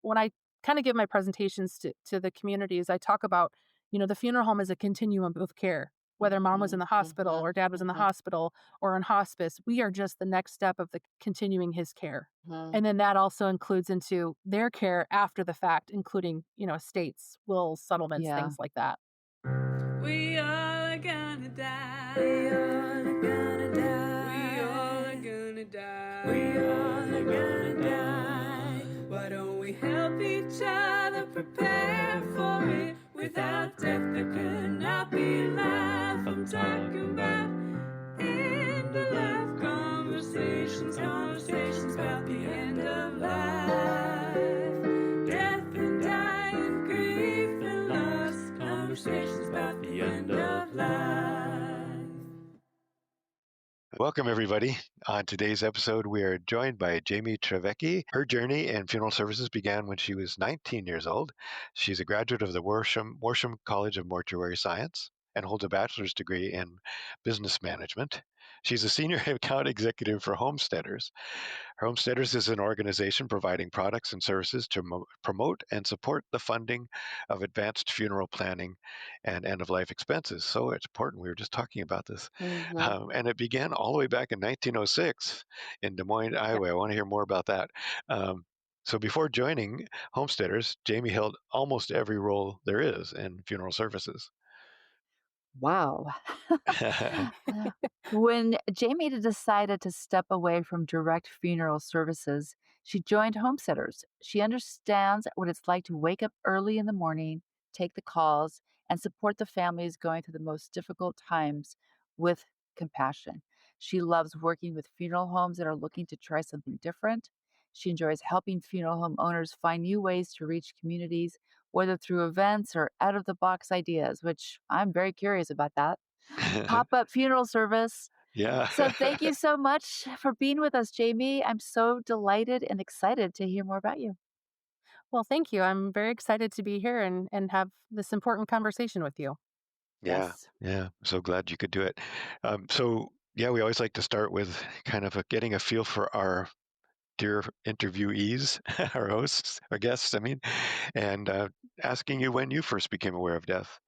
when I kind of give my presentations to the communities, I talk about, the funeral home is a continuum of care. Whether mom was in Mhm, the hospital mhm, or dad was in the mhm, hospital or in hospice, we are just the next step of the continuing his care. mhm. And then that also includes into their care after the fact, including, estates, wills, settlements, Yeah. things like that. We all are gonna die. We all are gonna die. We all are gonna die. We all are gonna die. Why don't we help each other prepare for it? Without death, there could not be life. I'm talking about end of life conversations, conversations about the end of life. Death and dying, grief and loss, conversations about the end of life. Welcome, everybody. On today's episode, we are joined by Jamie Dravecky. Her journey in funeral services began when she was 19 years old. She's a graduate of the Worsham College of Mortuary Science and holds a bachelor's degree in business management. She's a senior account executive for Homesteaders. Homesteaders is an organization providing products and services to promote and support the funding of advanced funeral planning and end-of-life expenses. So it's important. We were just talking about this. Mhm. And it began all the way back in 1906 in Des Moines, Yeah. Iowa. I want to hear more about that. So before joining Homesteaders, Jamie held almost every role there is in funeral services. Wow. When Jamie decided to step away from direct funeral services, she joined Homesteaders. She understands what it's like to wake up early in the morning, take the calls, and support the families going through the most difficult times with compassion. She loves working with funeral homes that are looking to try something different. She enjoys helping funeral home owners find new ways to reach communities, whether through events or out of the box ideas, which I'm very curious about that. Pop-up funeral service. Yeah. So thank you so much for being with us, Jamie. I'm so delighted and excited to hear more about you. Well, thank you. I'm very excited to be here and have this important conversation with you. Yeah. Yes. Yeah. So glad you could do it. So, yeah, we always like to start with kind of getting a feel for our dear interviewees, our hosts, our guests, I mean, and asking you when you first became aware of death.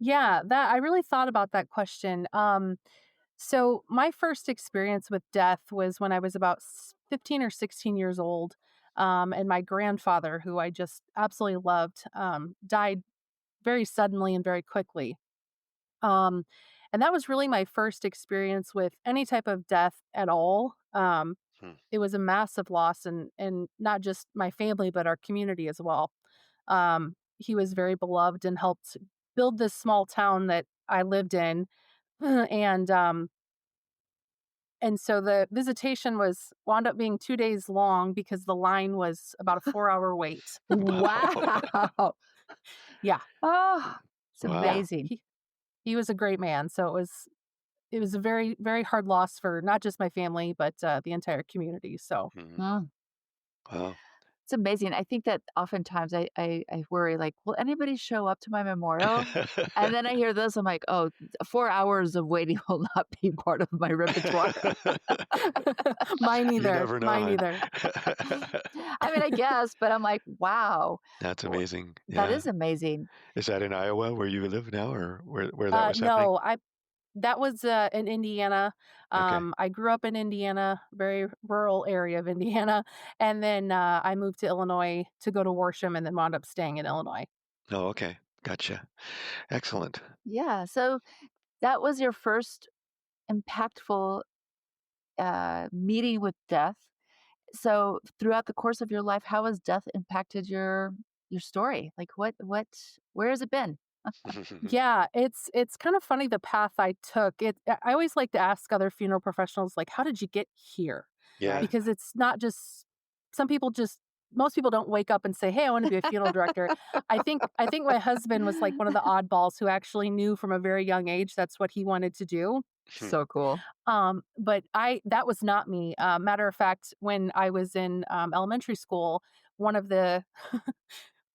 Yeah, that I really thought about that question. So my first experience with death was when I was about 15 or 16 years old. And my grandfather, who I just absolutely loved, died very suddenly and very quickly. Um, and that was really my first experience with any type of death at all. Hmm. It was a massive loss, and not just my family, but our community as well. He was very beloved and helped build this small town that I lived in, and so the visitation was wound up being 2 days long because the line was about a 4-hour wait. Wow. Yeah, Oh, it's yeah. Wow. amazing. He was a great man, so it was a very, very hard loss for not just my family, but, the entire community, so Mhm. Mm. Wow. It's amazing. I think that oftentimes I worry, like, will anybody show up to my memorial? And then I hear this, I'm like, oh, 4 hours of waiting will not be part of my repertoire. Mine You either, never mine know, either. huh? I mean, I guess, but I'm like, wow, That's amazing. that Yeah. is amazing. Is that in Iowa where you live now, or where that was happening? No, I that was, in Indiana. Okay. I grew up in Indiana, very rural area of Indiana, and then, I moved to Illinois to go to Worsham and then wound up staying in Illinois. Oh, okay. Gotcha. Excellent. Yeah. So that was your first impactful meeting with death. So throughout the course of your life, how has death impacted your story? Like where has it been? Yeah, it's kind of funny the path I took. I always like to ask other funeral professionals, like, "How did you get here?" Yeah. Right. Because it's not just some people just most people don't wake up and say, "Hey, I wanna be a funeral director." I think my husband was, like, one of the oddballs who actually knew from a very young age that's what he wanted to do. Hmm. So cool. But I that was not me. Matter of fact, when I was in, elementary school, one of the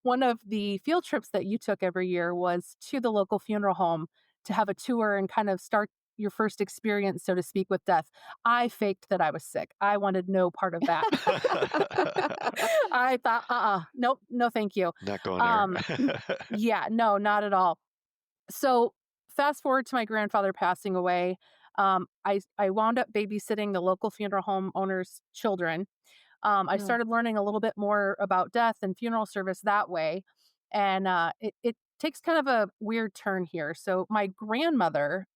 one of the field trips that you took every year was to the local funeral home to have a tour and kind of start your first experience, so to speak, with death. I faked that I was sick. I wanted no part of that. I thought, nope, no, thank you. Not going there. Um, yeah, no, not at all. So fast forward to my grandfather passing away. I wound up babysitting the local funeral home owner's children. I Mm. started learning a little bit more about death and funeral service that way. And it takes kind of a weird turn here. So, my grandmother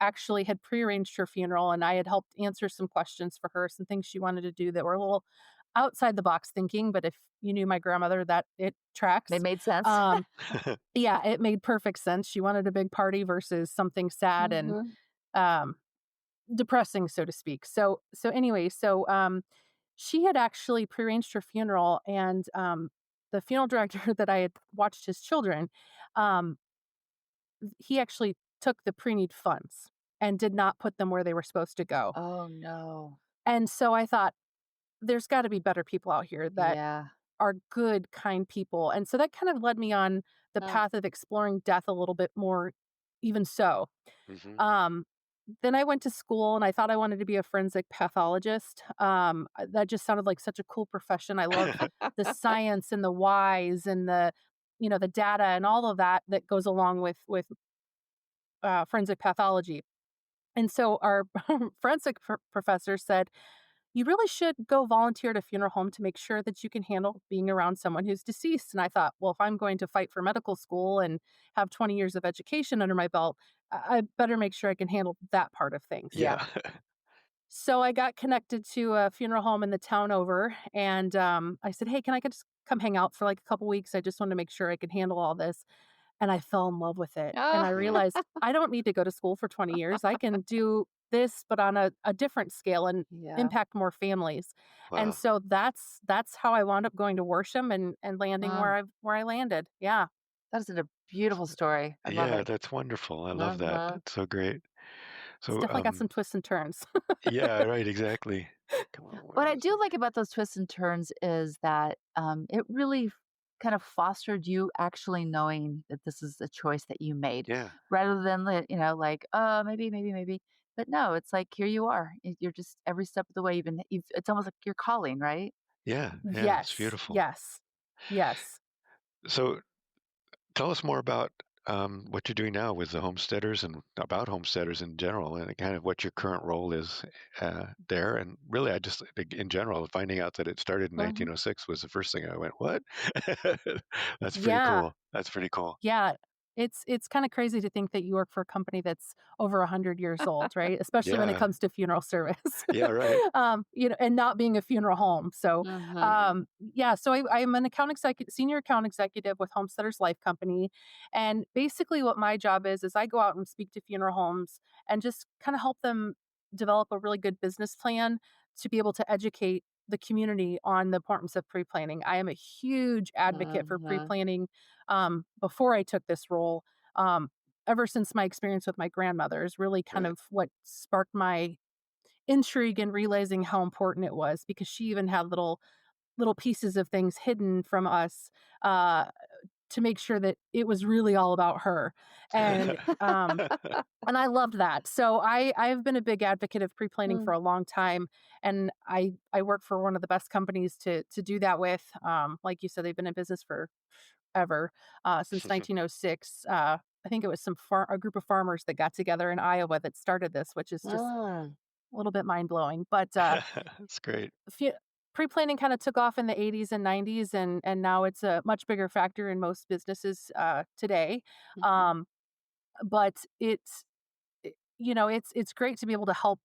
actually had prearranged her funeral, and I had helped answer some questions for her, some things she wanted to do that were a little outside the box thinking. But if you knew my grandmother, that it They tracks. made sense. Um, yeah, it made perfect sense. She wanted a big party versus something sad and Mhm. um, depressing, so to speak. So she had actually prearranged her funeral, and the funeral director that I had watched his children, um, he actually took the pre-need funds and did not put them where they were supposed to go. Oh, no. And so I thought, there's got to be better people out here that Yeah. are good, kind people. And so that kind of led me on the Mm. path of exploring death a little bit more, even so. Hmm. Um, then I went to school and I thought I wanted to be a forensic pathologist. That just sounded like such a cool profession. I love the science and the whys and the data and all of that that goes along with forensic pathology. And so our forensic professor said, you really should go volunteer at a funeral home to make sure that you can handle being around someone who's deceased. And I thought, well, if I'm going to fight for medical school and have 20 years of education under my belt, I better make sure I can handle that part of things. Yeah. Yeah. So I got connected to a funeral home in the town over, and I said, hey, can I just come hang out for like a couple weeks? I just want to make sure I can handle all this. And I fell in love with it. And I Ah. Mm. realized I don't need to go to school for 20 years. I can do this, but on a different scale and Yeah. impact more families. And Wow. so that's how I wound up going to Worsham and landing Mm. where I landed. Yeah. That is a beautiful story. I love Yeah, it. that's wonderful. I love that. Mhm. It's so great. It's So, definitely got some twists and turns. yeah, right, exactly. Come on, where What I is do it? like about those twists and turns is that it really kind of fostered you actually knowing that this is a choice that you made Yeah, rather than, like, maybe, maybe, maybe. But no, it's like, here you are. You're just every step of the way, it's almost like you're calling, right? yeah, yeah. It's Yes. beautiful. Yes. Yes. So, tell us more about what you're doing now with the homesteaders and about homesteaders in general, and kind of what your current role is there. And really, I just, like, in general, finding out that it started in Hmm. 1906 was the first thing I went, "What?" That's pretty Yeah. cool. That's pretty cool. Yeah, it's kinda crazy to think that you work for a company that's over 100 years old, right? Especially when it Yeah, comes to funeral service. yeah, right. And not being a funeral home. So, Hmm. yeah, so I'm an senior account executive with Homesteaders Life Company, and basically what my job is I go out and speak to funeral homes and just kinda help them develop a really good business plan to be able to educate the community on the importance of pre-planning. I am a huge advocate for Hmm. pre-planning before I took this role. Um, Ever since my experience with my grandmother is really kind Right. of what sparked my intrigue in realizing how important it was because she even had little pieces of things hidden from us uh, to make sure that it was really all about her. And and I loved that. So I've been a big advocate of pre-planning for Mm. a long time, and I work for one of the best companies to do that with. Like you said, they've been in business for ever, since 1906. I think it was a group of farmers that got together in Iowa that started this, which is just Mm. a little bit mind blowing. But That's great. fe- pre-planning kind of took off in the 80s and 90s, and now it's a much bigger factor in most businesses today. Mhm. Um, but it's great to be able to help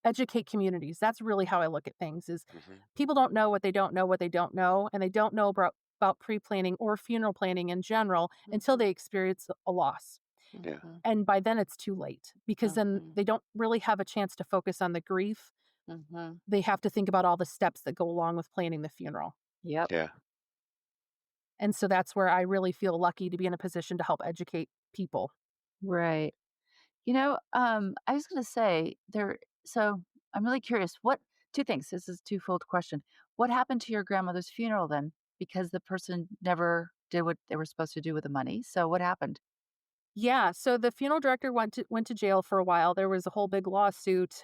educate communities. That's really how I look at things is Hmm. people don't know what they don't know what they don't know, and they don't know about pre-planning or funeral planning in general until Mhm. they experience a loss. Yeah, Mhm. And by then it's too late because then Mhm. they don't really have a chance to focus on the grief. Mhm. They have to think about all the steps that go along with planning the funeral. Yep. yeah. And so that's where I really feel lucky to be in a position to help educate people. Right. I was going to say so I'm really curious. Two things. This is a twofold question. What happened to your grandmother's funeral then? Because the person never did what they were supposed to do with the money. So what happened? Yeah, so the funeral director went to jail for a while. There was a whole big lawsuit,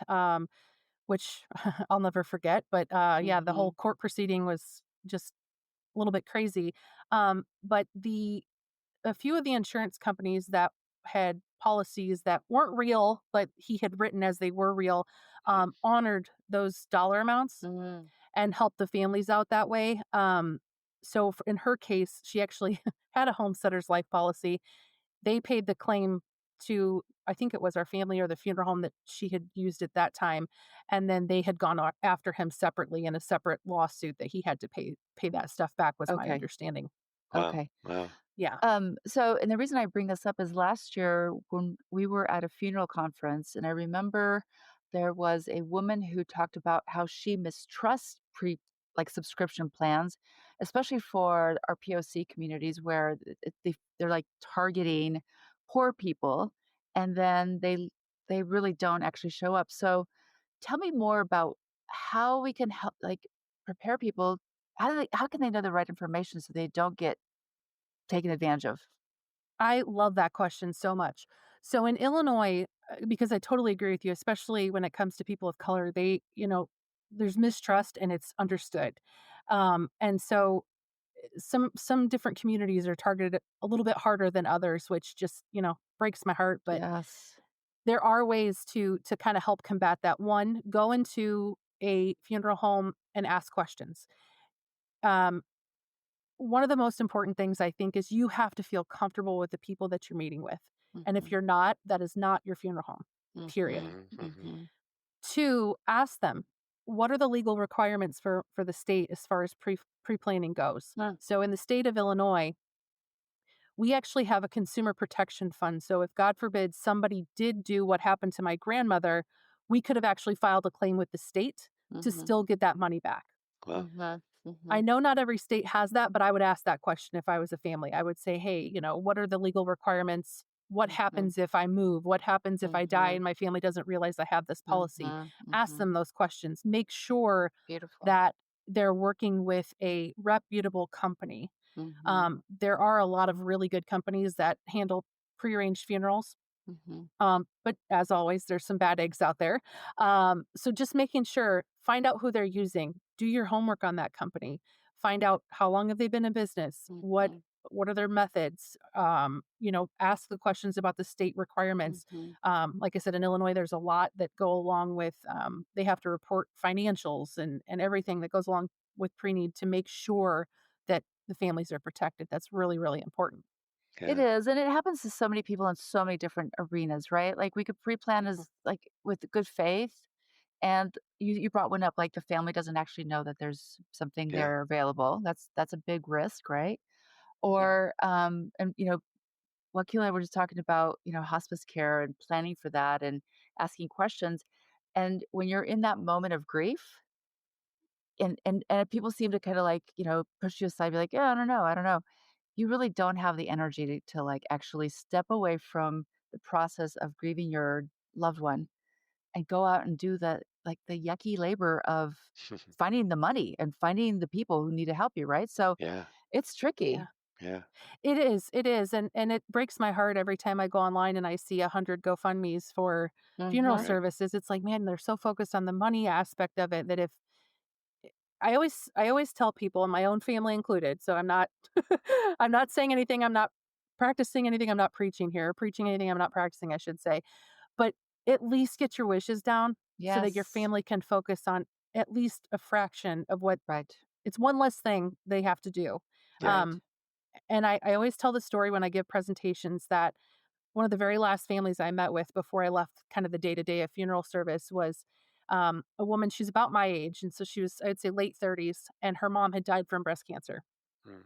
which I'll never forget, but, yeah, the whole Mhm. court proceeding was just a little bit crazy. But the a few of the insurance companies that had policies that weren't real, but he had written as they were real, Mm. honored those dollar amounts Mm. and helped the families out that way. So in her case, she actually had a homesteader's life policy. They paid the claim to, I think it was our family or the funeral home that she had used at that time, and then they had gone after him separately in a separate lawsuit that he had to pay that stuff back, was my Okay. understanding. Wow. Okay. Wow. Yeah. So, and the reason I bring this up is last year when we were at a funeral conference, and I remember there was a woman who talked about how she mistrusts like subscription plans, especially for our POC communities where they're like targeting poor people, and then they really don't actually show up. So, tell me more about how we can help, like prepare people. How can they know the right information so they don't get taken advantage of? I love that question so much. So in Illinois, because I totally agree with you, especially when it comes to people of color, there's mistrust and it's understood. And so some different communities are targeted a little bit harder than others, which just, breaks my heart. But Yes. there are ways to kind of help combat that. One, go into a funeral home and ask questions. Um, One of the most important things I think is you have to feel comfortable with the people that you're meeting with. And if Mhm, you're not, that is not your funeral home, period. mhm, Mhm. Mhm. mhm, 2, ask them, what are the legal requirements for the state as far as pre-planning goes? huh, So in the state of Illinois, we actually have a consumer protection fund. So if God forbid somebody did do what happened to my grandmother, we could have actually filed a claim with the state to mhm, still get that money back. Wow. mhm, I mhm, know not every state has that, but I would ask that question if I was a family. I would say, "Hey, what are the legal requirements? What mhm, happens if I move? What happens if I die mhm, and my family doesn't realize I have this policy?" mhm, Ask mhm. them those questions. Make sure Beautiful. that they're working with a reputable company. Mhm, There are a lot of really good companies that handle prearranged funerals. mhm, But as always, there's some bad eggs out there. So just making sure, find out who they're using, do your homework on that company, find out how long have they been in business, mhm, what are their methods, ask the questions about the state requirements. mhm. Like I said, in Illinois, there's a lot that go along with, they have to report financials and everything that goes along with pre-need to make sure that the families are protected. That's really, really important. It Yeah. is, and it happens to so many people in so many different arenas, right? Like, we could pre-plan Mhm. as like, with good faith, and you brought one up, like, the family doesn't actually know that there's something Yeah. there available. That's a big risk, right? Yeah. Or, and, Wakil and I were just talking about, hospice care and planning for that and asking questions. And when you're in that moment of grief, and people seem to kind of like, push you aside, be like, yeah, I don't know, I don't know. You really don't have the energy to like actually step away from the process of grieving your loved one and go out and do the yucky labor of finding the money and finding the people who need to help you, right? So Yeah. it's Yeah. tricky. Yeah. It is, and it breaks my heart every time I go online and I see 100 GoFundMe's for funeral Hmm. Right. services. It's like, man, they're so focused on the money aspect of it that if I always tell people, and my own family included, so I'm not I'm not saying anything, I'm not practicing anything, I'm not preaching here, preaching anything I'm not practicing, I should say. But at least get your wishes down so that your Yes. family can focus on at least a fraction of what Right. it's one less thing they have to do. Yeah. Right. Um, and I always tell the story when I give presentations that one of the very last families I met with before I left kind of the day to day of funeral service was a woman. She's about my age. And so she was, I'd say, late 30s, and her mom had died from breast cancer. Mm.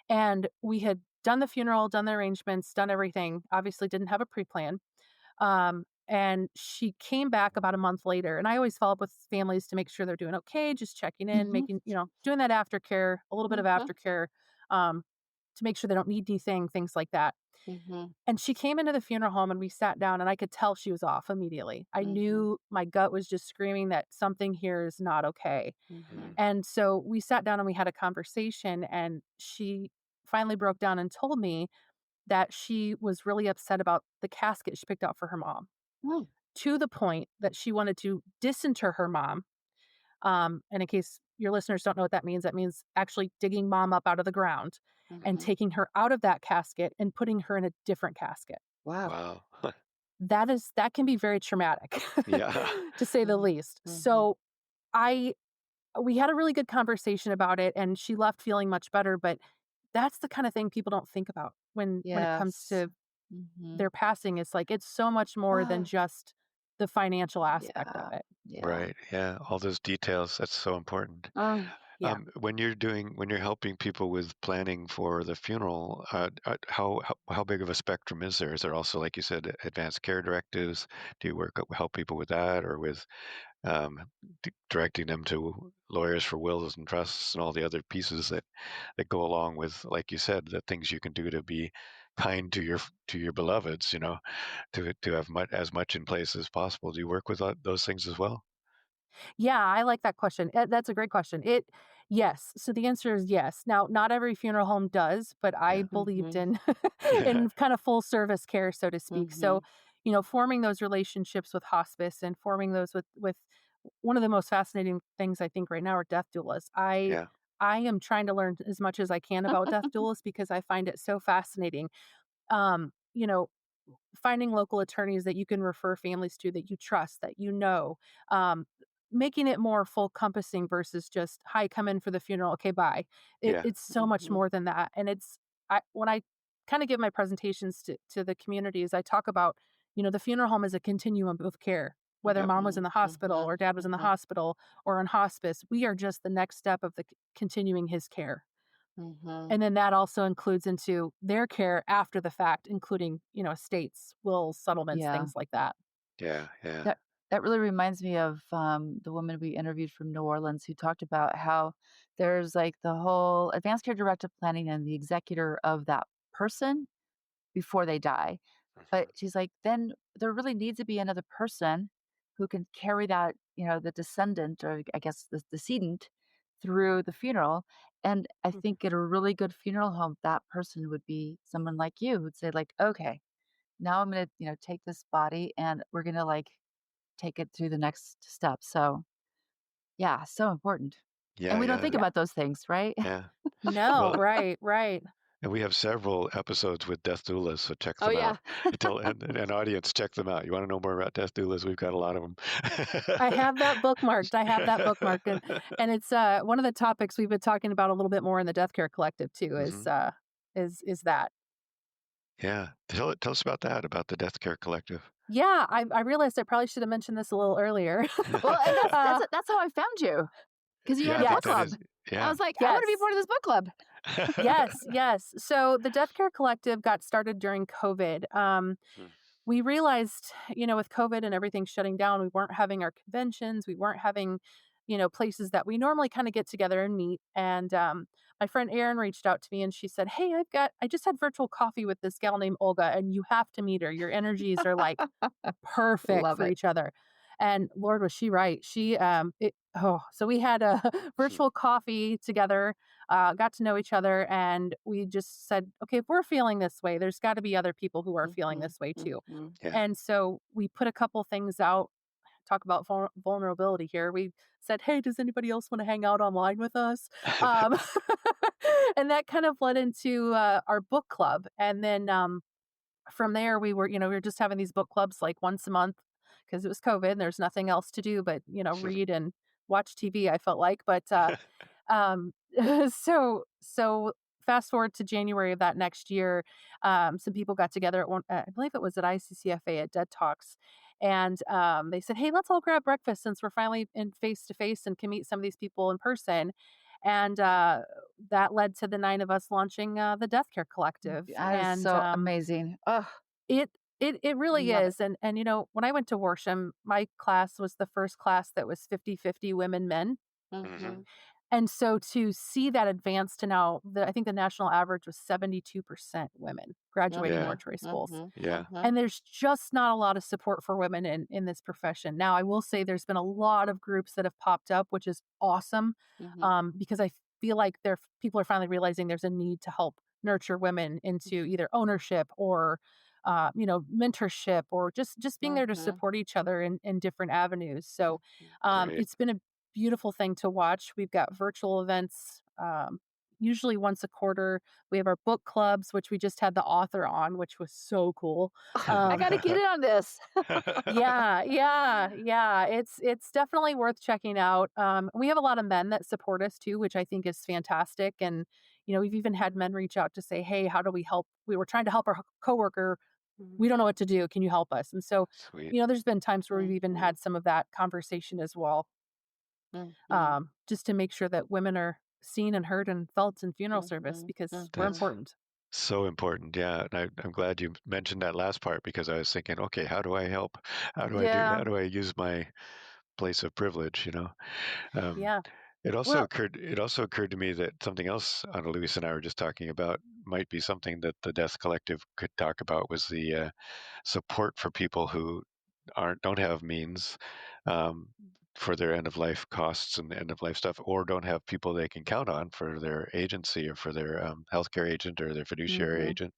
And we had done the funeral, done the arrangements, done everything, obviously didn't have a pre plan. And she came back about a month later. And I always follow up with families to make sure they're doing okay, just checking in, Hmm. making, doing that aftercare, a little bit of Hmm. aftercare, um, to make sure they don't need anything, things like that. Hmm. And she came into the funeral home and we sat down and I could tell she was off immediately. I Hmm. knew my gut was just screaming that something here is not okay. Hmm. Mm. And so we sat down and we had a conversation, and she finally broke down and told me that she was really upset about the casket she picked out for her mom, Mm, to the point that she wanted to disinter her mom. And in case your listeners don't know what that means actually digging mom up out of the ground and mhm. taking her out of that casket and putting her in a different casket. Wow. Wow. That can be very traumatic, Yeah. to say the Mhm, least. mhm. So I we had a really good conversation about it, and she left feeling much better. But that's the kind of thing people don't think about when it comes Yes. to Mhm. their passing. It's like it's so much more than Oh, just the financial aspect of yeah. it. Yeah. Right. Yeah. All those details. That's so important. Oh, Yeah. When you're helping people with planning for the funeral, how big of a spectrum is there? Is there also, like you said, advanced care directives? Do you help people with that, or with um, directing them to lawyers for wills and trusts and all the other pieces that go along with, like you said, the things you can do to be kind to your beloveds, to have as much in place as possible. Do you work with those things as well? Yeah, I like that question. That's a great question. Yes. So the answer is yes. Now, not every funeral home does, but I Yeah. believed mhm, in Yeah. in kind of full service care, so to speak. So, mhm. forming those relationships with hospice and forming those with one of the most fascinating things I think right now are death doulas. Yeah. I am trying to learn as much as I can about death doulas because I find it so fascinating. Um, you know, Finding local attorneys that you can refer families to that you trust, that um, making it more full compassing versus just, "Hi, come in for the funeral. Okay, bye." Yeah. It's so much Mhm. more than that, and when I kind of give my presentations to the communities, I talk about, the funeral home is a continuum of care. Whether Yep. mom was in Mhm, the hospital mhm, or dad was in the mhm, hospital or on hospice, we are just the next step of continuing his care. mhm. And then that also includes into their care after the fact, including, estates, wills, settlements, Yeah. things like that. Yeah. Yeah. That that really reminds me of, the woman we interviewed from New Orleans who talked about how there's, like, the whole advanced care directive planning and the executor of that person before they die. But Mhm. she's like, then there really needs to be another person who can carry that, the descendant or I guess the decedent through the funeral. And I Mhm. think at a really good funeral home, that person would be someone like you who'd say, like, okay, now I'm gonna, take this body and we're gonna like take it through the next step. So yeah, so important. And Yeah. we don't Yeah. think Yeah. about those things, right? Yeah. No, Well, right, right. and we have several episodes with death doulas, so check Oh them yeah. out. An audience, check them out. You want to know more about death doulas? We've got a lot of them. I have that bookmarked. I have that bookmarked, and it's one of the topics we've been talking about a little bit more in the Death Care Collective too. Hmm. Is that? Yeah. Tell us about that, about the Death Care Collective. Yeah, I realized I probably should have mentioned this a little earlier. Well, and that's uh, that's that's how I found you because you had Yeah, a that book that club. yes, is. I Yeah. was like, I want to be yes. part of this book club. Yes, yes. So the Death Care Collective got started during COVID. Mm. We realized, with COVID and everything shutting down, we weren't having our conventions. We weren't having, places that we normally kind of get together and meet. And my friend Erin reached out to me and she said, "Hey, I just had virtual coffee with this gal named Olga, and you have to meet her. Your energies are like perfect Love for it. each other." And Lord, was she right. So we had a virtual coffee together, got to know each other, and we just said, okay, if we're feeling this way, there's got to be other people who are feeling Mhm, this way too. mhm. Yeah. And so we put a couple things out, talk about vulnerability here. We said, hey, does anybody else want to hang out online with us? Um, and that kind of led into our book club. And then from there, we were just having these book clubs like once a month because it was COVID and there's nothing else to do but, read and watch TV, I felt like. But um, so fast forward to January of that next year, some people got together at one. I believe it was at ICCFA at Dead Talks, and they said, "Hey, let's all grab breakfast since we're finally in face to face and can meet some of these people in person." And that led to the nine of us launching the Death Care Collective, That is and so amazing. Oh, it it really love it. is. And when I went to Worsham, my class was the first class that was 50-50 women men. Hmm. Mhm, And so to see that advance to now, I think the national average was 72% women graduating Yeah. mhm, mortuary schools. mhm, Yeah. mhm, And there's just not a lot of support for women in this profession. Now, I will say there's been a lot of groups that have popped up, which is awesome, mhm. because I feel like people are finally realizing there's a need to help nurture women into either ownership or mentorship or just being there to Mhm. support each other in different avenues. So Mhm. Great. it's been a beautiful thing to watch. We've got virtual events, usually once a quarter. We have our book clubs, which we just had the author on, which was so cool. I Um, gotta get in on this. yeah, yeah, yeah. It's definitely worth checking out. We have a lot of men that support us too, which I think is fantastic. And we've even had men reach out to say, "Hey, how do we help? We were trying to help our coworker. We don't know what to do. Can you help us?" And so, Sweet. there's been times where we've even Mhm. had some of that conversation as well, Mhm. just to make sure that women are seen and heard and felt in funeral service Mhm. because we're Mhm. That's important. so important. Yeah. And I'm glad you mentioned that last part because I was thinking, okay, how do I help? Yeah. How do I use my place of privilege, you know? Um, Yeah. Well, it also occurred to me that something else Ana Luis and I were just talking about might be something that the Death Collective could talk about was the support for people who don't have means um, for their end of life costs and end of life stuff, or don't have people they can count on for their agency or for their healthcare agent or their fiduciary mhm. agent.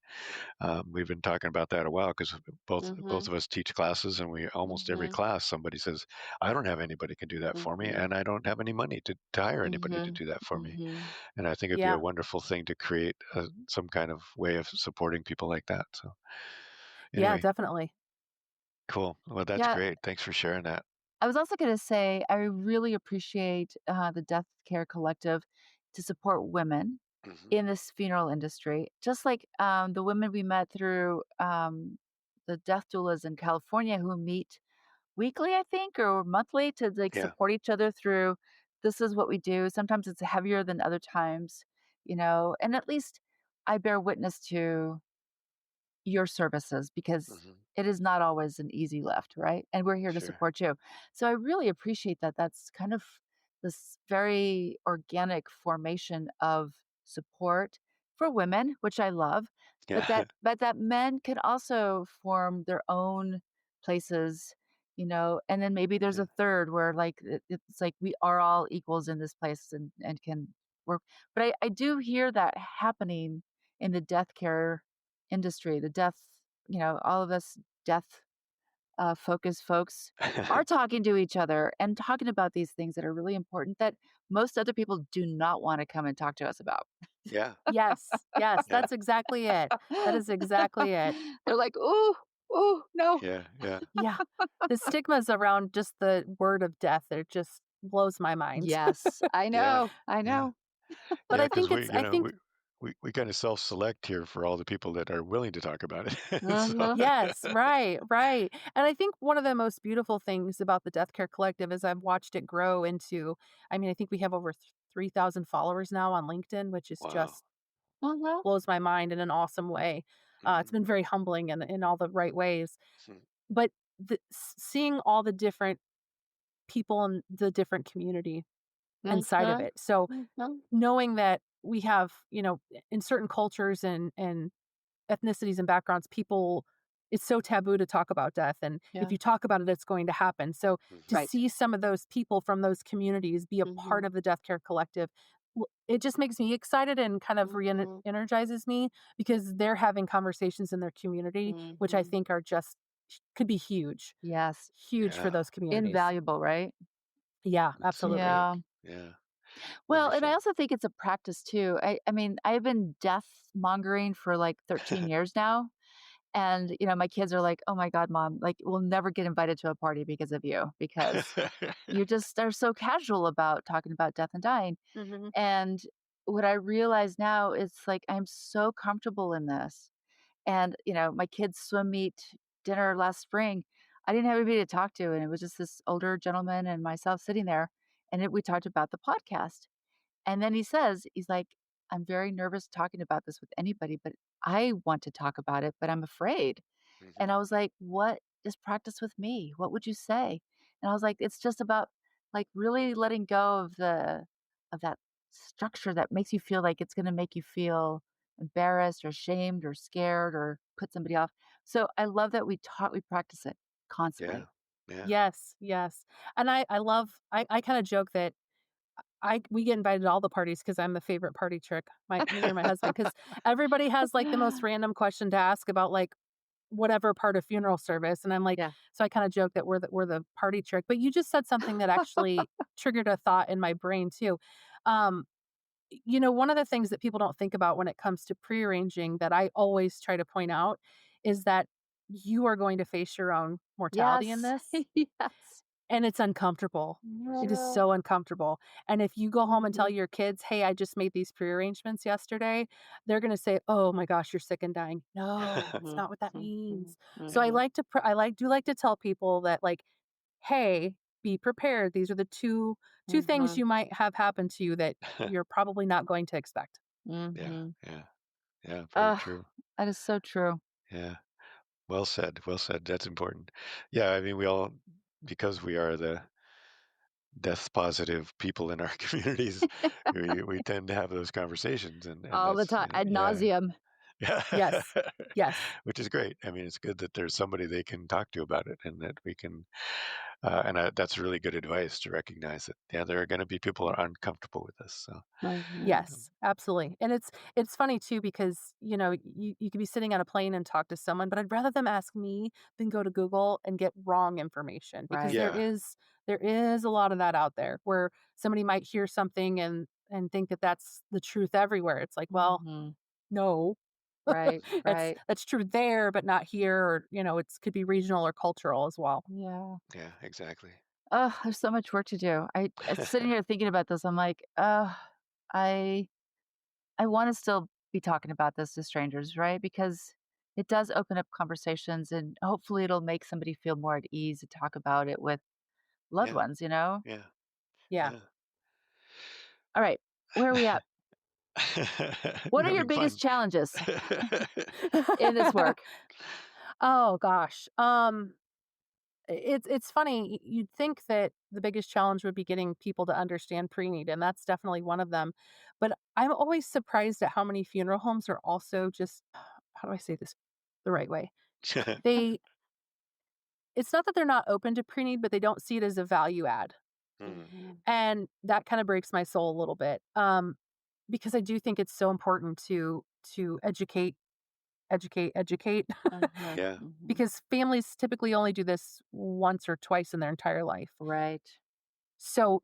We've been talking about that a while because both Mhm. of us teach classes, and we almost every Mhm. class somebody says, "I don't have anybody can do that for me, Mhm. and I don't have any money to hire anybody to Mhm. do that for me." Mhm. And I think it'd be a Yeah. wonderful thing to create some kind of way of supporting people like that. So Yeah, anyway, definitely. cool. Well, that's Yeah, great. Thanks for sharing that. I was also gonna say I really appreciate, the Death Care Collective to support women Hmm. in this funeral industry, just like, the women we met through, the death doulas in California who meet weekly, I think, or monthly to, like, Yeah. support each other through, "This is what we do." Sometimes it's heavier than other times, and at least I bear witness to your services because Hmm. it is not always an easy lift, right? And we're here to Sure. support you. So I really appreciate that. That's kind of this very organic formation of support for women, which I love, but Yeah. that men can also form their own places, and then maybe there's Yeah. a third where like it's like we are all equals in this place and can work. But I do hear that happening in the death care industry, the death, all of us death focused folks are talking to each other and talking about these things that are really important that most other people do not want to come and talk to us about. Yeah. Yes. Yes, Yeah. that's exactly it. That is exactly it. They're like, "Ooh, ooh, no." Yeah. Yeah. Yeah. The stigmas around just the word of death, it just blows my mind. Yes, I Yeah. know. I Yeah. know. But Yeah. I Because think we, it's you I know, think we kind of self-select here for all the people that are willing to talk about it. So, Mhm. yes, right, right. And I think one of the most beautiful things about the Death Care Collective is I've watched it grow into I think we have over 3,000 followers now on LinkedIn, which is wow. just Mhm. blows my mind in an awesome way. It's Mhm. been very humbling in all the right ways. Mhm. But seeing all the different people in the different community inside of Mhm. it. So Mhm. knowing that we have, in certain cultures and ethnicities and backgrounds, people it's so taboo to talk about death, and if Yeah. you talk about it, it's going to happen. So to Mhm. Right. see some of those people from those communities be a part Mhm. of the Death Care Collective, it just makes me excited and kind of Mhm. energizes me because they're having conversations in their community, which I Mhm. think are just could be huge, Yes. huge for Yeah. those communities. Invaluable, right? Yeah, That's so absolutely. great. Yeah. Yeah. Well, and I Wonderful. also think it's a practice too. I mean, I've been death mongering for like 13 years now. And, my kids are like, "Oh my God, mom, like we'll never get invited to a party because of you, because you just are so casual about talking about death and dying." Mhm. And what I realize now is like I'm so comfortable in this. And, my kids' swim meet dinner last spring, I didn't have anybody to talk to. And it was just this older gentleman and myself sitting there. And we talked about the podcast. And then he's like, "I'm very nervous talking about this with anybody, but I want to talk about it, but I'm afraid." And Mhm. I was like, "What is practice with me? What would you say?" And I was like, "It's just about like really letting go of that structure that makes you feel like it's going to make you feel embarrassed or shamed or scared or put somebody off." So I love that we practice it Yeah. constantly. Yeah. Yes, yes. And I love I kinda joke that we get invited to all the parties because 'cause I'm the favorite party trick, me or my husband, because everybody has, like, the most random question to ask about, like, whatever part of funeral service, and I'm like Yeah. so I kinda joke that we're the party trick, but you just said something that actually triggered a thought in my brain too. Um, one of the things that people don't think about when it comes to prearranging that I always try to point out is that you are going to face your own mortality in Yes. this. Yes. And it's uncomfortable. It is Yeah. so uncomfortable, and if you go home and tell Mhm. your kids, "Hey, I just made these prearrangements yesterday," they're gonna say, "Oh my gosh, you're sick and dying." No, that's Mhm. not what that Mhm. means. So I Mhm. like to pr I like do like to tell people that, like, "Hey, be prepared. These are the two things Mhm. you might have happen to you that you're probably not going to expect." Yeah, Mhm. yeah, yeah, very Ugh, true. that is so true. Yeah. Well said, well said. That's important. Yeah, I mean, we all because we are the death positive people in our communities, we tend to have those conversations and All the that's time, ad yeah. nauseum. Yeah. Yes. Yes. Which is great. I mean, it's good that there's somebody they can talk to about it and that we can that's really good advice to recognize that yeah, there are going to be people who are uncomfortable with this. So, Mhm. um, Yes, absolutely, and it's funny too because, you could be sitting on a plane and talk to someone, but I'd rather them ask me than go to Google and get wrong information because Right. there is a lot of that out there where somebody might hear something and think that that's the truth everywhere. It's like, well, Mhm. no. Right, It's right. that's true there, but not here, or, it's could be regional or cultural as well. Yeah. yeah, exactly. Oh, there's so much work to do. I sitting here thinking about this, I'm like, I I wanna still be talking about this to strangers, right? Because it does open up conversations, and hopefully it'll make somebody feel more at ease to talk about it with loved Yeah, ones, you know? yeah, Yeah. yeah. All right, where are we at? What You're are your having biggest fun. challenges in this work? Oh gosh. It's funny, you'd think that the biggest challenge would be getting people to understand preneed, and that's definitely one of them, but I'm always surprised at how many funeral homes are also just how do I say this the right way? They it's not that they're not open to preneed, but they don't see it as a value add, Mhm. Mhm, and that kinda breaks my soul a little bit, because I do think it's so important to educate, mhm, Yeah. mhm. because families typically only do this once or twice in their entire life. Right, So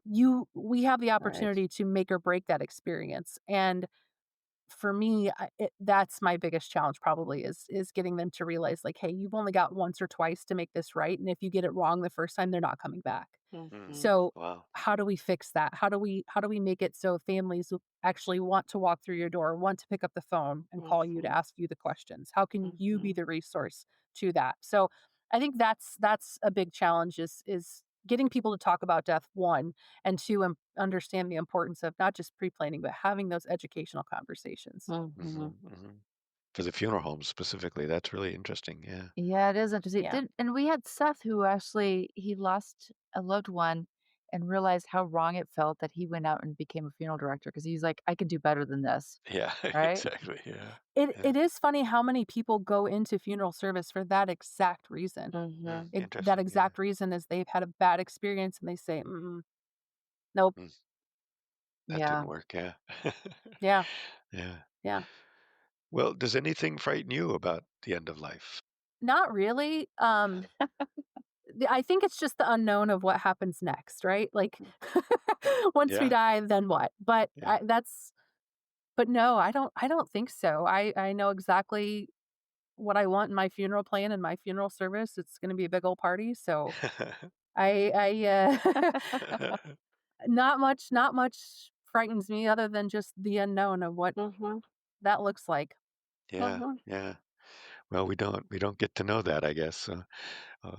we have the right. opportunity to make or break that experience. And for me, that's my biggest challenge probably is getting them to realize like, hey, you've only got once or twice to make this right, and if you get it wrong the first time, they're not coming back. Mhm. Mhm, So Wow. how do we fix that? How do we make it so families will actually want to walk through your door, want to pick up the phone and call you to mhm, ask you the questions? How can you be mhm, the resource to that? So I think that's a big challenge is getting people to talk about death, one, and two, understand the importance of not just pre-planning but having those educational conversations. mhm. Mhm, mhm. For the funeral homes specifically, that's really interesting. Yeah. Yeah, it is interesting. Yeah. Did and we had Seth who actually he lost a loved one and realized how wrong it felt that he went out and became a funeral director because he's like, "I could do better than this." Yeah, Right? exactly. Yeah. It Yeah. it is funny how many people go into funeral service for that exact reason. Mhm. That Interesting. Yeah. exact reason is they've had a bad experience and they say, "Mm-mm, nope." Mm, that Yeah. didn't work. Yeah. Yeah, Yeah. yeah. Well, does anything frighten you about the end of life? Not really. I think it's just the unknown of what happens next, right? Like, once we Yeah. die, then what? But Yeah. no, I don't think so. I know exactly what I want in my funeral plan and my funeral service. It's gonna be a big old party, so not much frightens me other than just the unknown of what Mhm. that looks like. Yeah. Mhm. Yeah. Well, we don't get to know that, I guess.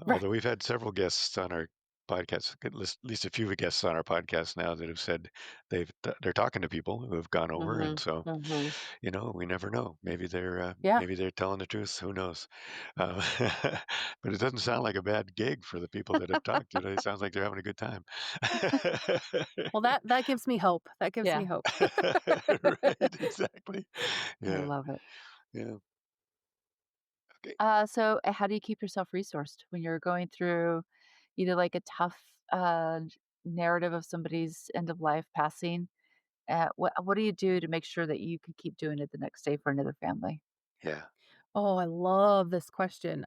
Right. Although we've had several guests on our podcast, at least a few guests on our podcast now that have said they're talking to people who have gone over, and Mhm. so Mhm. we never know. Yeah. Maybe they're telling the truth. Who knows? Uh, but it doesn't sound like a bad gig for the people that have talked. It sounds like they're having a good time. Well, that gives me hope. That gives me Yeah, hope. Right, exactly. I Yeah, love it. yeah. Okay. How do you keep yourself resourced when you're going through either like a tough narrative of somebody's end of life passing, what do you do to make sure that you can keep doing it the next day for another family? Yeah. Oh, I love this question.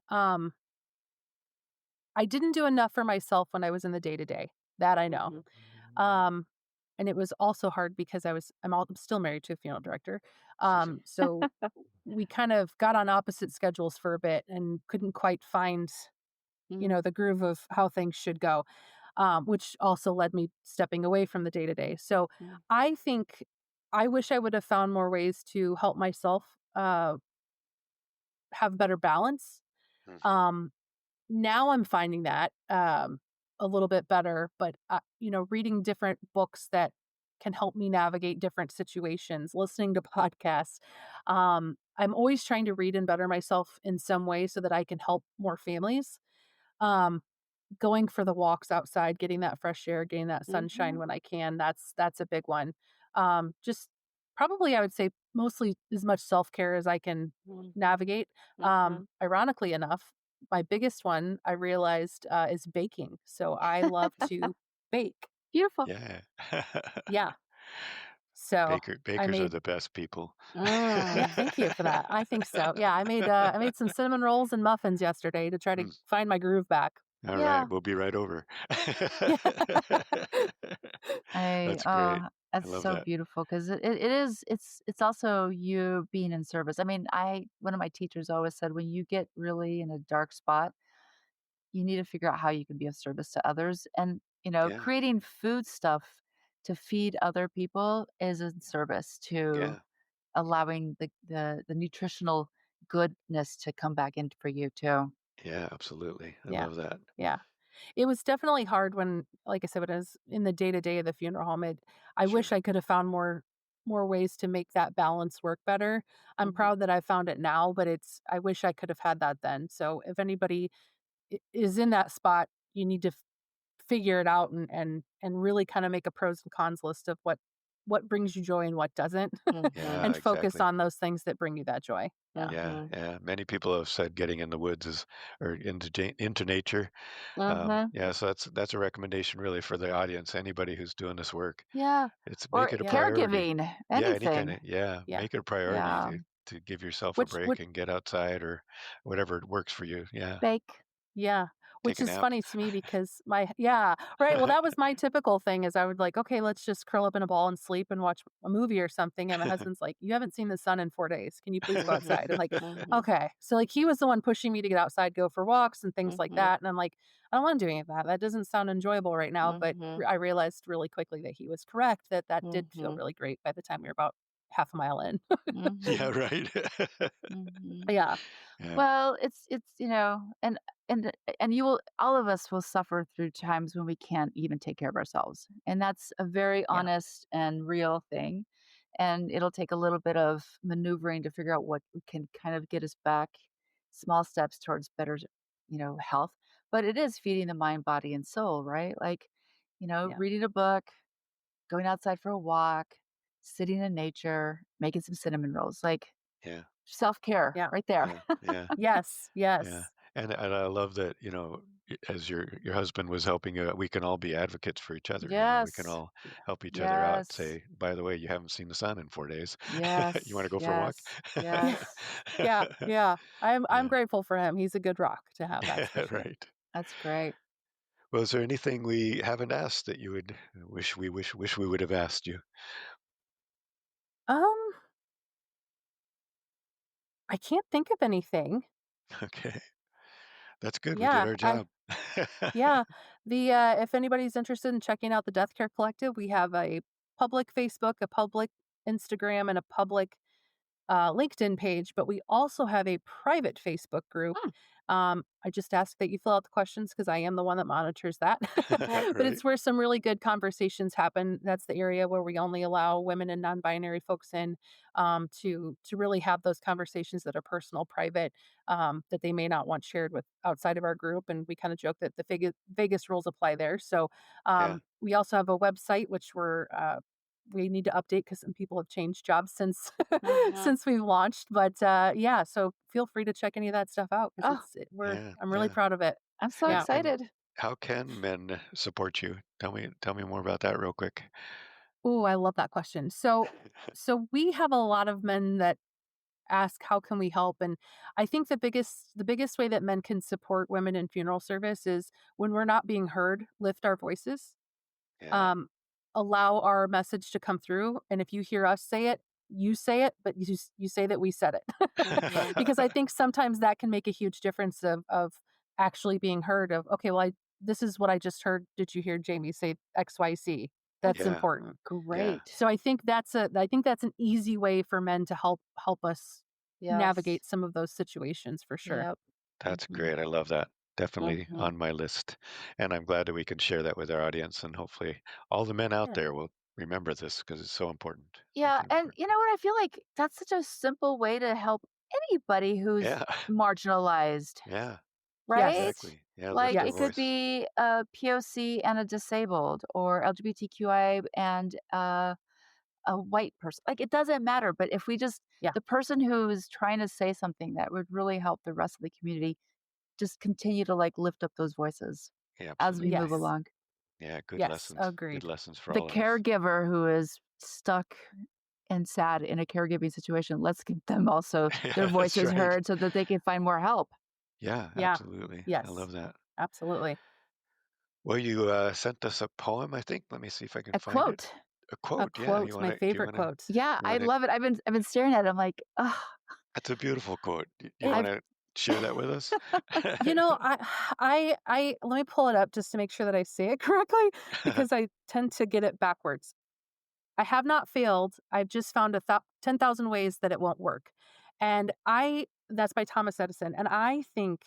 I didn't do enough for myself when I was in the day to day. That I know. Mhm. Um, and it was also hard because I'm still married to a funeral director. So we kind of got on opposite schedules for a bit and couldn't quite find, Mm, the groove of how things should go, which also led me stepping away from the day to day. So mm, I think I wish I would have found more ways to help myself have better balance. Hmm. Um, Now I'm finding that, a little bit better, but, reading different books that can help me navigate different situations, listening to podcasts. I'm always trying to read and better myself in some way so that I can help more families. Um, Going for the walks outside, getting that fresh air, getting that sunshine mhm, when I can, that's a big one. Just probably I would say mostly as much self-care as I can mhm, navigate. mhm. Ironically enough, my biggest one I realized, is baking. So I love to bake. Beautiful. Yeah. Yeah. So I Bakers are made the best people. yeah, Mm. thank you for that. I think so. Yeah, I made some cinnamon rolls and muffins yesterday to try to Mm, find my groove back. all right, Yeah. we'll be right over. Yeah. I That's great. oh, I that's love so that. beautiful because it is it's also you being in service. I mean, I one of my teachers always said when you get really in a dark spot, you need to figure out how you can be of service to others. And, Yeah, creating food stuff to feed other people is in service to yeah, allowing the nutritional goodness to come back in for you too. yeah, absolutely. I Yeah. love that. Yeah. It was definitely hard when, like I said, when I was in the day to day of the funeral home. I wish Sure. I could have found more ways to make that balance work better. I'm Mhm, proud that I found it now, but I wish I could have had that then. So if anybody is in that spot, you need to figure it out and really kind of make a pros and cons list of what brings you joy and what doesn't, mhm, Yeah, and focus exactly. on those things that bring you that joy. Yeah. Yeah, mhm, yeah. Many people have said getting in the woods is or into nature. mhm. Yeah, so that's a recommendation really for the audience. Anybody who's doing this work, Yeah, it's make or it a Yeah. priority. caregiving, Yeah, any kind anything. of yeah, Yeah. make it a priority Yeah, to give yourself a Which break and get outside or whatever works for you. Yeah, bake. Yeah, take which a is nap. funny to me because right, well, that was my typical thing is I would like, "Okay, let's just curl up in a ball and sleep and watch a movie or something," and my husband's like, "You haven't seen the sun in 4 days. Can you please go outside?" I'm like, Mhm, "Okay." So, like, he was the one pushing me to get outside, go for walks and things like mhm, that, and I'm like, "I don't wanna do any of that. That doesn't sound enjoyable right now," but mhm, I realized really quickly that he was correct, that that did feel mhm, really great by the time we were about half a mile in. Yeah, mhm, right. mhm. Yeah, Yeah, Well, it's and you will all of us will suffer through times when we can't even take care of ourselves. And that's a very yeah, honest and real thing. And it'll take a little bit of maneuvering to figure out what can kind of get us back small steps towards better, health. But it is feeding the mind, body, and soul, right? Like, yeah, reading a book, going outside for a walk, sitting in nature, making some cinnamon rolls, like yeah, self-care yeah. right there. yeah, yeah. Yes, Yeah, yes. and I love that, as your husband was helping you, we can all be advocates for each other, we can Yes. all help each other out, Yes. say, "By the way, you haven't seen the sun in 4 days. You wanna Yes. go for a walk?" Yes. Yeah. Yes. Yeah, yeah. I'm Yeah. grateful for him. He's a good rock to have, that's for sure. Right. That's great. Well, is there anything we haven't asked that you would wish we would have asked you? Um, I can't think of anything. Okay. That's good, we did Yeah, our job. yeah. If anybody's interested in checking out the Death Care Collective, we have a public Facebook, a public Instagram, and a public LinkedIn page, but we also have a private Facebook group. Mm. I just ask that you fill out the questions because I am the one that monitors that. Okay. But Right. it's where some really good conversations happen. That's the area where we only allow women and non-binary folks in, to really have those conversations that are personal, private, that they may not want shared with outside of our group. And we kind of joke that the Vegas rules apply there. So Yeah. we also have a website which we need to update because some people have changed jobs since Mhm. since we've launched. But yeah, so feel free to check any of that stuff out because Oh, we're Yeah, I'm really yeah. proud of it. I'm so Yeah, And excited. how can men support you? Tell me more about that real quick. Oh, I love that question. So we have a lot of men that ask how can we help, and I think the biggest way that men can support women in funeral service is when we're not being heard, lift our voices. Yeah. um, Allow our message to come through. And if you hear us say it, but you say that we said it, Mhm. because I think sometimes that can make a huge difference of actually being heard. Of okay, well, this is what I just heard. Did you hear Jamie say X, Y, Z? That's Yeah. important. Yeah. Great. So I think that's an easy way for men to help us Yes. navigate some of those situations for sure. Yep. That's Mhm. great. I love that. Definitely Mhm. on my list. And I'm glad that we can share that with our audience. And hopefully all the men out Yeah. there will remember this because it's so important. Yeah, Make it and important. you know what? I feel like that's such a simple way to help anybody who's Yeah. marginalized, Yeah. right? Yes. Exactly. Yeah. Like Lift our it Yes. could voice. be a POC and a disabled, or LGBTQI and a white person. Like it doesn't matter. But if we just, Yeah. the person who's trying to say something that would really help the rest of the community, just continue to like lift up those voices Yeah, as we move absolutely. Yes. along. Yeah. Good Yes. lessons. Good Agreed. lessons for The all of us. caregiver who is stuck and sad in a caregiving situation, let's get them also their Yeah, that's voices right. heard so that they can find more help. Yeah, Yeah. absolutely. I Yes. love that. Absolutely. Well, you sent us a poem, I think. Let me see if I can A find it. quote. A A quote. Yeah. You quote, want my to, do you favorite want to, quote. Yeah, you I want to, love it. I've been staring at it. I'm like, oh, that's a beautiful quote. You It want I've to share that with us? I let me pull it up just to make sure that I say it correctly because I tend to get it backwards. I have not failed. I've just found 10,000 ways that it won't work. And that's by Thomas Edison. And I think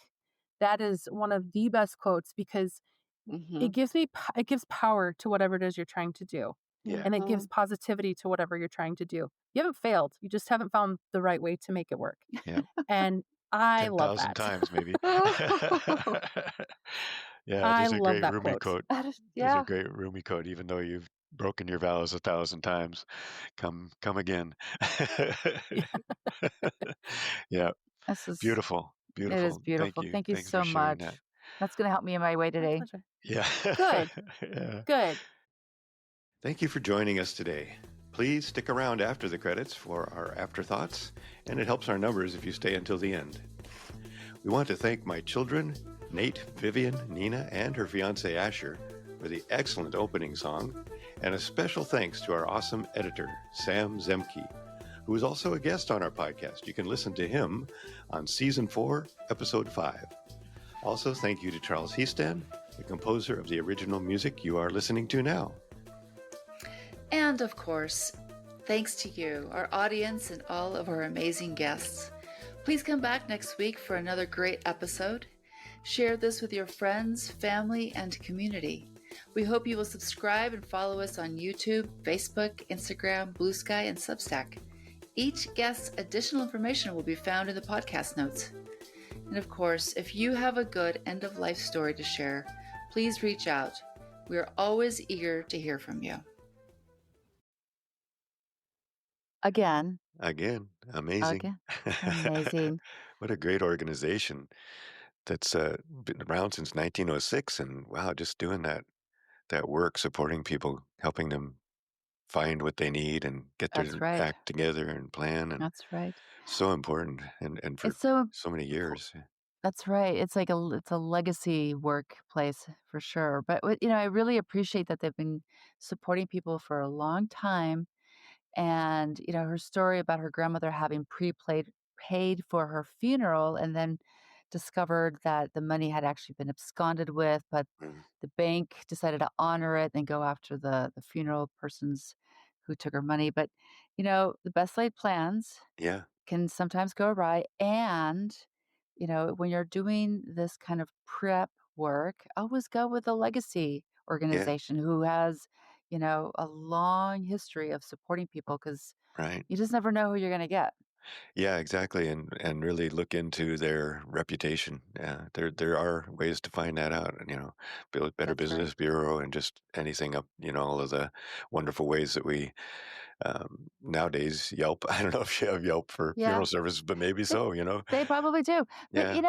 that is one of the best quotes because mhm, it gives power to whatever it is you're trying to do. Yeah. And it gives mhm. positivity to whatever you're trying to do. You haven't failed. You just haven't found the right way to make it work. Yeah. And I love 10,000 that. times maybe. Yeah, I there's a love great that Rumi quote. quote. There's a Yeah, great Rumi quote. Even though you've broken your vows 1,000 times, come again. Yeah, Yeah, this is beautiful, it is beautiful. Thank beautiful. you. Thank you Thanks for so sharing that. much. That's gonna help me in my way my today. pleasure. Yeah. Good, Yeah. good. Thank you for joining us today. Please stick around after the credits for our afterthoughts, and it helps our numbers if you stay until the end. We want to thank my children, Nate, Vivian, Nina, and her fiance Asher, for the excellent opening song, and a special thanks to our awesome editor, Sam Zemke, who is also a guest on our podcast. You can listen to him on Season 4, Episode 5. Also, thank you to Charles Heaston, the composer of the original music you are listening to now. And of course, thanks to you, our audience, and all of our amazing guests. Please come back next week for another great episode. Share this with your friends, family, and community. We hope you will subscribe and follow us on YouTube, Facebook, Instagram, Blue Sky, and Substack. Each guest's additional information will be found in the podcast notes. And of course, if you have a good end-of-life story to share, please reach out. We are always eager to hear from you. Again, Again, amazing. again. Amazing. What a great organization that's been around since 1906. And wow, just doing that work, supporting people, helping them find what they need and get their That's right. act together and plan. And That's right. so important and for It's so so many impo years. That's right. It's like it's a legacy workplace for sure. But I really appreciate that they've been supporting people for a long time. And her story about her grandmother having pre-paid paid for her funeral, and then discovered that the money had actually been absconded with, but Mm. the bank decided to honor it and go after the funeral persons who took her money. But the best laid plans Yeah, can sometimes go awry. And, when you're doing this kind of prep work, always go with a legacy yeah, organization who has, a long history of supporting people because right. you just never know who you're going to get. Yeah, exactly. And really look into their reputation. Yeah, there are ways to find that out. And Better That's right. Business Bureau and just anything up. All of the wonderful ways that we Nowadays, Yelp. I don't know if you have Yelp for Yeah. funeral services, but maybe They so. they probably do. But, Yeah,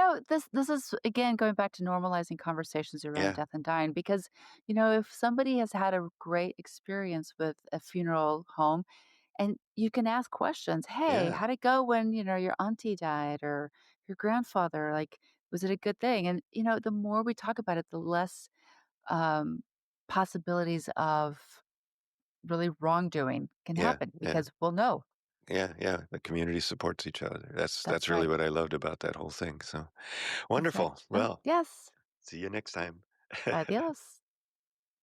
this is, again, going back to normalizing conversations around yeah, death and dying because, if somebody has had a great experience with a funeral home, and you can ask questions, "Hey, yeah, how'd it go when, your auntie died or your grandfather? Like, was it a good thing?" And, the more we talk about it, the less, um, possibilities of really wrongdoing can yeah, happen yeah. because we'll know. Yeah, yeah, the community supports each other. That's That's really right. what I loved about that whole thing, so wonderful. Exactly. Well, Yes. see you next time. Adios.